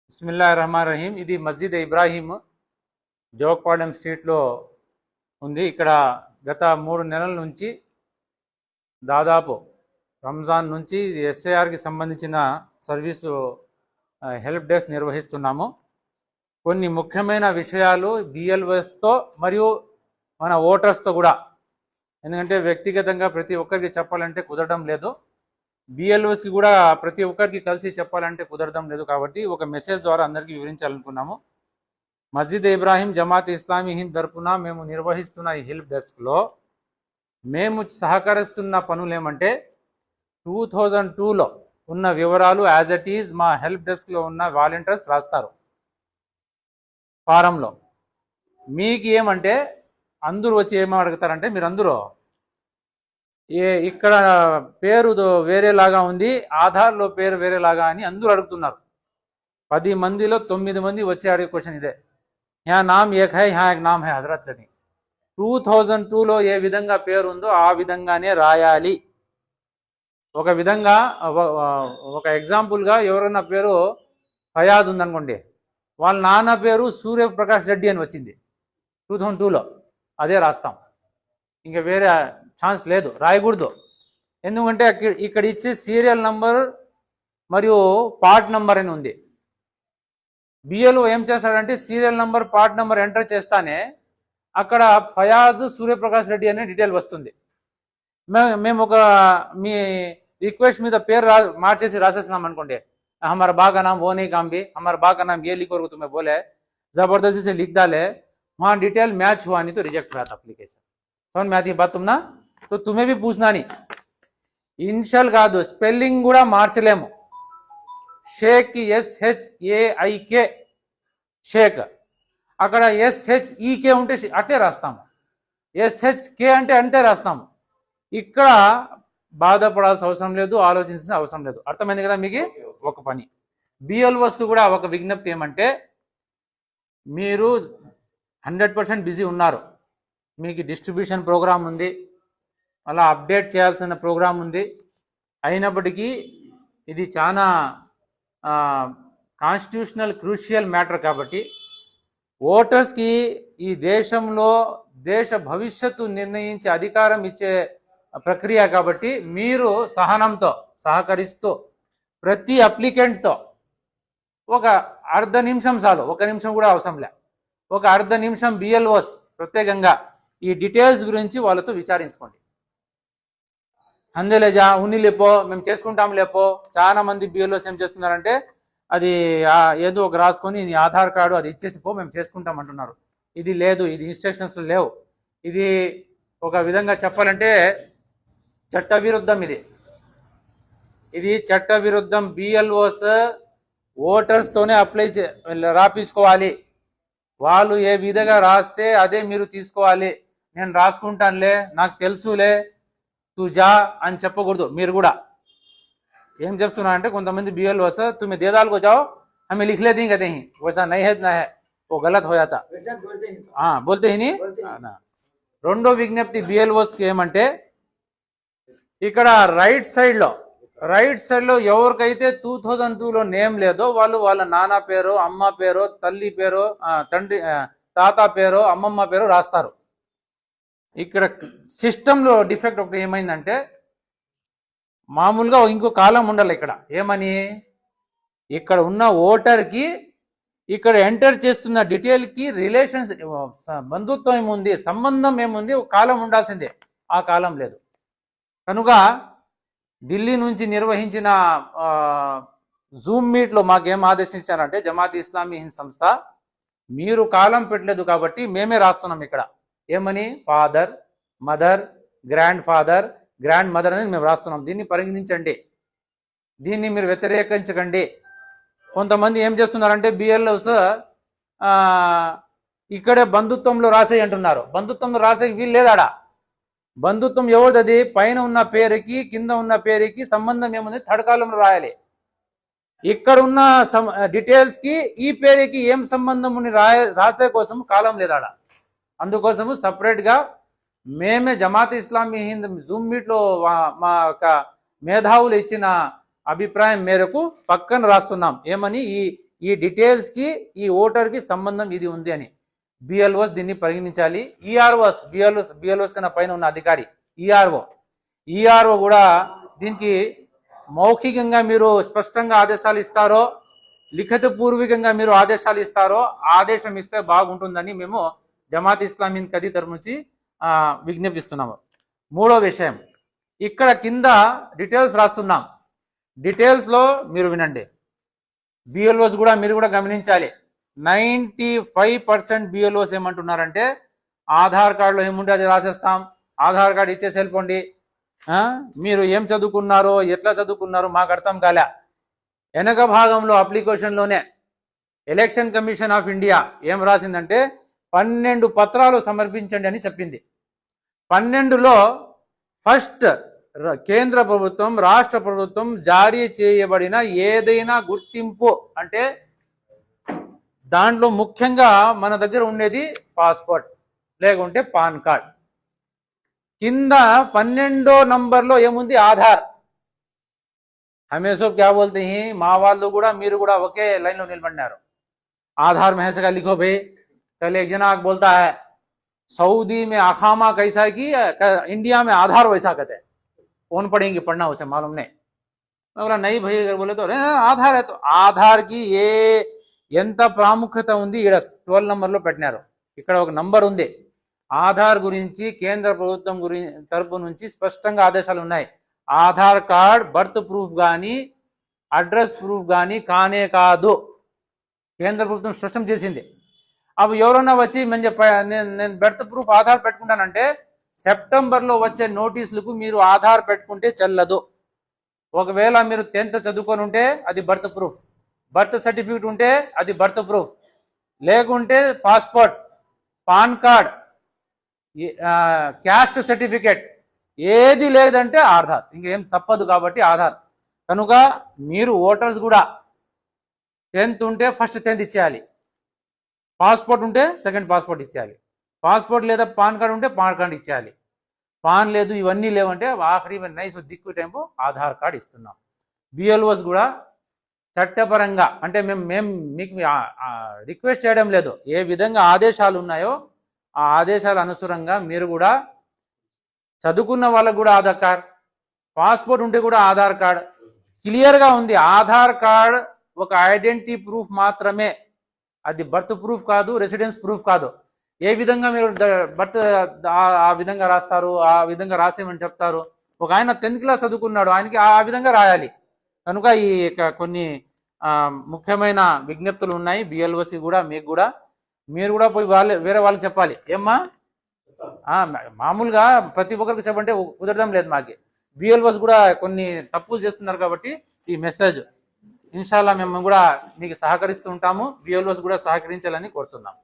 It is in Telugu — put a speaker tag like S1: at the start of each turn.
S1: బిస్మిల్లాహిర్రహమానిర్రహీం. ఇది మస్జిద్ ఇబ్రాహీం జోగపాలెం స్ట్రీట్లో ఉంది. ఇక్కడ గత 3 నెలల నుంచి దాదాపు రంజాన్ నుంచి ఎస్ఐఆర్కి సంబంధించిన సర్వీసు హెల్ప్ డెస్క్ నిర్వహిస్తున్నాము. కొన్ని ముఖ్యమైన విషయాలు బిఎల్ఓస్తో మరియు మన ఓటర్స్తో కూడా, ఎందుకంటే వ్యక్తిగతంగా ప్రతి ఒక్కరికి చెప్పాలంటే కుదరడం లేదు, బిఎల్ఓస్కి కూడా ప్రతి ఒక్కరికి కలిసి చెప్పాలంటే కుదరడం లేదు. కాబట్టి ఒక మెసేజ్ ద్వారా అందరికీ వివరించాలనుకున్నాము. మస్జిద్ ఇబ్రాహీం జమాత్ ఇస్లామీ హింద్ తరపున మేము నిర్వహిస్తున్న ఈ హెల్ప్ డెస్క్లో మేము సహకరిస్తున్న పనులు ఏమంటే 2002లో ఉన్న వివరాలు యాజ్ ఇట్ ఈజ్ మా హెల్ప్ డెస్క్లో ఉన్న వాలంటీర్స్ రాస్తారు ఫారంలో. మీకు ఏమంటే అందరూ వచ్చి ఏమని అడుగుతారంటే, మీరు అందరూ ఇక్కడ పేరు వేరేలాగా ఉంది, ఆధార్లో పేరు వేరేలాగా అని అందరూ అడుగుతున్నారు. 10 మందిలో 9 మంది వచ్చే అడిగే క్వశ్చన్ ఇదే. యా నామ్ ఏక్ హై, యా ఏక్ నామ్ హై హజరత్ అని. 2002లో ఏ విధంగా పేరు ఉందో ఆ విధంగానే రాయాలి. ఒక విధంగా ఒక ఎగ్జాంపుల్గా ఎవరైనా పేరు ఫయాజ్ ఉందనుకోండి, వాళ్ళ నాన్న పేరు సూర్యప్రకాష్ రెడ్డి అని వచ్చింది 2002లో, అదే రాస్తాం. ఇంకా వేరే ఛాన్స్ లేదు, రాయకూడదు. ఎందుకంటే ఇక్కడ ఇచ్చే సీరియల్ నంబర్ మరియు పార్ట్ నంబర్ అని ఉంది. బిఎల్ఓ ఏం చేస్తాడంటే serial number part number enter చేస్తానే అక్కడ ఫయాజ్ సూర్యప్రకాష్ రెడ్డి అనే డీటెయిల్ వస్తుంది. మేము ఒక మీ రిక్వెస్ట్ మీద పేరు మార్చేసి రాసేస్తున్నాం అనుకోండి, हमारा बा का नाम वो नहीं काम भी, हमारा बा का नाम ये लिखो, तुम्हें बोले जबरदस्ती से लिख डाले, वहाँ डिटेल मैच हुआ नहीं तो रिजेक्ट हुआ था अप्लीकेशन. समझ में आती है बात तुमना? तो तुम्हें भी पूछना नहीं. ఇనిషియల్ కాదు, స్పెల్లింగ్ కూడా మార్చలేము. షేక్ SHAIK షేక్, అక్కడ SHEK ఉంటే అట్టే రాస్తాము, SHK అంటే అంటే రాస్తాము. ఇక్కడ బాధపడాల్సిన అవసరం లేదు, ఆలోచించాల్సిన అవసరం లేదు. అర్థమైంది కదా మీకు? ఒక పని. బిఎల్ఓస్కి కూడా ఒక విజ్ఞప్తి ఏమంటే, మీరు 100% బిజీ ఉన్నారు, మీకు డిస్ట్రిబ్యూషన్ ప్రోగ్రామ్ ఉంది, అలా అప్డేట్ చేయాల్సిన ప్రోగ్రామ్ ఉంది. అయినప్పటికీ ఇది చాలా కాన్స్టిట్యూషనల్ క్రూషియల్ మ్యాటర్ కాబట్టి, ఓటర్స్కి ఈ దేశంలో దేశ భవిష్యత్తు నిర్ణయించే అధికారం ఇచ్చే ప్రక్రియ కాబట్టి మీరు సహనంతో సహకరిస్తూ ప్రతి అప్లికెంట్తో ఒక అర్ధ నిమిషం చాలు, 1 నిమిషం కూడా అవసరం లే, ఒక అర్ధ నిమిషం బిఎల్ఓస్ ప్రత్యేకంగా ఈ డీటెయిల్స్ గురించి వాళ్ళతో విచారించుకోండి. అందలేజా ఉన్ని లేపో, మేము చేసుకుంటాం లేపో. చాలా మంది బిఎల్ఓస్ ఏం చేస్తున్నారంటే, అది ఏదో ఒక రాసుకొని నీ ఆధార్ కార్డు అది ఇచ్చేసి పో, మేము చేసుకుంటాం అంటున్నారు. ఇది లేదు, ఇది ఇన్స్ట్రక్షన్స్ లేవు. ఇది ఒక విధంగా చెప్పాలంటే చట్టవిరుద్ధం. ఇది చట్టవిరుద్ధం. BLOs ఓటర్స్తోనే apply రాపించుకోవాలి. వాళ్ళు ఏ విధంగా రాస్తే అదే మీరు తీసుకోవాలి. నేను రాసుకుంటానులే, నాకు తెలుసులే, తుజా అని చెప్పకూడదు. మీరు కూడా ఏం చెప్తున్నా అంటే, కొంతమంది బిఎల్ఓస్ తుమ్మె దేదాలకు జాओ हमें लिख लेते हैं, कहते हैं वैसा नहीं है ना, है वो गलत हो जाता. बोलते ही नहीं. రెండో విజ్ఞప్తి బిఎల్ఓస్కి ఏమంటే, ఇక్కడ రైట్ సైడ్లో ఎవరికైతే 2002లో నేమ్ లేదో వాళ్ళు వాళ్ళ నాన్న పేరు, అమ్మ పేరు, తల్లి పేరు, తండ్రి తాత పేరు, అమ్మమ్మ పేరు రాస్తారు. ఇక్కడ సిస్టంలో డిఫెక్ట్ ఒకటి ఏమైందంటే, మామూలుగా ఇంకో కాలం ఉండాలి ఇక్కడ. ఏమని, ఇక్కడ ఉన్న ఓటర్కి ఇక్కడ ఎంటర్ చేస్తున్న డీటెయిల్కి రిలేషన్స్, బంధుత్వం ఏముంది, సంబంధం ఏముంది, ఒక కాలం ఉండాల్సిందే. ఆ కాలం లేదు. కనుక ఢిల్లీ నుంచి నిర్వహించిన జూమ్ మీట్లో మాకేం ఆదేశించారంటే, జమాత్ ఇస్లామీ హింద్ సంస్థ, మీరు కాలం పెట్టలేదు కాబట్టి మేమే రాస్తున్నాం ఇక్కడ. ఏమని, father, mother, grand father, grand mother అని మేము రాస్తున్నాం. దీన్ని పరిగణించండి, దీన్ని మీరు వ్యతిరేకించకండి. కొంతమంది ఏం చేస్తున్నారంటే బిఎల్ఓస్ ఇక్కడే బంధుత్వంలో రాసేయి అంటున్నారు. బంధుత్వంలో రాసే వీలు లేదాడా. బంధుత్వం ఎవరిది? పైన ఉన్న పేరుకి కింద ఉన్న పేరుకి సంబంధం ఏముంది, థర్డ్ కాలంలో రాయాలి. ఇక్కడ ఉన్న డీటెయిల్స్కి ఈ పేరుకి ఏం సంబంధం ఉంది రాసే కోసం కాలం లేదాడా. అందుకోసము సపరేట్గా మేమే జమాత్ ఇస్లామీ హింద్ జూమ్ మీట్లో మా యొక్క మేధావులు ఇచ్చిన అభిప్రాయం మేరకు పక్కన రాస్తున్నాం. ఏమని, ఈ డీటెయిల్స్కి ఈ ఓటర్కి సంబంధం ఇది ఉంది అని బిఎల్ఓస్ దీన్ని పరిగణించాలి. బిఎల్ఓస్ కన్నా పైన ఉన్న అధికారి ఈఆర్ఓ కూడా దీనికి మౌఖికంగా మీరు స్పష్టంగా ఆదేశాలు ఇస్తారో, లిఖిత పూర్వకంగా మీరు ఆదేశాలు ఇస్తారో, ఆదేశం ఇస్తే బాగుంటుందని మేము జమాత్ ఇస్లామీ కదీ తరఫు నుంచి విజ్ఞప్తిస్తున్నాము. మూడో విషయం, ఇక్కడ కింద డీటెయిల్స్ రాస్తున్నాం. డీటెయిల్స్లో మీరు వినండి, బిఎల్ఓస్ కూడా మీరు కూడా గమనించాలి. 95% బిఎల్ఓస్ ఏమంటున్నారంటే ఆధార్ కార్డులో ఏముంటే అది రాసేస్తాం, ఆధార్ కార్డు ఇచ్చేసి వెళ్ళిపోండి, మీరు ఏం చదువుకున్నారో ఎట్లా చదువుకున్నారో మాకు అర్థం కాలే. వెనక భాగంలో అప్లికేషన్లోనే ఎలక్షన్ కమిషన్ ఆఫ్ ఇండియా ఏం రాసిందంటే 12 పత్రాలు సమర్పించండి అని చెప్పింది. 12లో ఫస్ట్ కేంద్ర ప్రభుత్వం రాష్ట్ర ప్రభుత్వం జారీ చేయబడిన ఏదైనా గుర్తింపు అంటే దాంట్లో ముఖ్యంగా మన దగ్గర ఉండేది పాస్పోర్ట్ లేకుంటే పాన్ కార్డ్. కింద 12వ నంబర్లో ఏముంది, ఆధార్. హమేసో క్యా బోల్తే హీ, మా వాళ్ళు కూడా మీరు కూడా ఒకే లైన్లో నిలబడినారు. आधार में ऐसा लिखो भाई. कल एक जना बोलता है सऊदी में अखामा कैसा की, इंडिया में आधार वैसा कहते हैं. कौन पढ़ेंगे, पढ़ना उसे मालूम नहीं. मैं बोला नहीं भाई, अगर बोले तो आधार है. तो आधार की ये ఎంత ప్రాముఖ్యత ఉంది ఇక్కడ 12 నంబర్లో పెట్టినారు. ఇక్కడ ఒక నంబర్ ఉంది. ఆధార్ గురించి కేంద్ర ప్రభుత్వం తరపు నుంచి స్పష్టంగా ఆదేశాలు ఉన్నాయి. ఆధార్ కార్డ్ బర్త్ ప్రూఫ్ కానీ అడ్రస్ ప్రూఫ్ కానీ కానే కాదు, కేంద్ర ప్రభుత్వం స్పష్టం చేసింది. అప్పుడు ఎవరన్నా వచ్చి నేను బర్త్ ప్రూఫ్ ఆధార్ పెట్టుకుంటానంటే సెప్టెంబర్లో వచ్చే నోటీసులకు మీరు ఆధార్ పెట్టుకుంటే చెల్లదు. ఒకవేళ మీరు 10th చదువుకొని ఉంటే అది బర్త్ ప్రూఫ్, బర్త్ సర్టిఫికేట్ ఉంటే అది బర్త్ ప్రూఫ్, లేకుంటే passport, pan card, caste certificate ఏది లేదంటే ఆధార్, ఇంకేం తప్పదు. కాబట్టి ఆధార్ కనుక మీరు ఓటర్స్ కూడా 10th ఉంటే ఫస్ట్ 10th ఇచ్చేయాలి, పాస్పోర్ట్ ఉంటే సెకండ్ పాస్పోర్ట్ ఇచ్చేయాలి, పాస్పోర్ట్ లేదా పాన్ కార్డ్ ఉంటే పాన్ కార్డ్ ఇచ్చేయాలి, పాన్ లేదు ఇవన్నీ లేవంటే ఆఖరి నైస్ దిక్కు టైంపు ఆధార్ కార్డ్ ఇస్తున్నాం. బిఎల్ఓస్ కూడా చట్టపరంగా అంటే మేము మీకు రిక్వెస్ట్ చేయడం లేదు, ఏ విధంగా ఆదేశాలు ఉన్నాయో ఆ ఆదేశాల అనుసారంగా మీరు కూడా చదువుకున్న వాళ్ళకు కూడా ఆధార్ కార్డ్, పాస్పోర్ట్ ఉంటే కూడా ఆధార్ కార్డ్ క్లియర్గా ఉంది. ఆధార్ కార్డ్ ఒక ఐడెంటిటీ ప్రూఫ్ మాత్రమే, అది బర్త్ ప్రూఫ్ కాదు, రెసిడెన్స్ ప్రూఫ్ కాదు. ఏ విధంగా మీరు బర్త్ ఆ విధంగా రాస్తారు, ఆ విధంగా రాసేమని చెప్తారు. ఒక ఆయన 10th క్లాస్ చదువుకున్నాడు, ఆయనకి ఆ విధంగా రాయాలి. కనుక ఈ కొన్ని ముఖ్యమైన విజ్ఞప్తులు ఉన్నాయి బిఎల్ఓసి కూడా, మీకు కూడా. మీరు కూడా పోయి వేరే వాళ్ళకి చెప్పాలి. ఏమ్మా మామూలుగా ప్రతి ఒక్కరికి చెప్పంటే కుదరడం లేదు. మాకి బిఎల్ఓస్ కూడా కొన్ని తప్పులు చేస్తున్నారు కాబట్టి ఈ మెసేజ్ ఇన్షాల్లా మేము కూడా మీకు సహకరిస్తూ ఉంటాము. బిఎల్ఓస్ కూడా సహకరించాలని కోరుతున్నాం.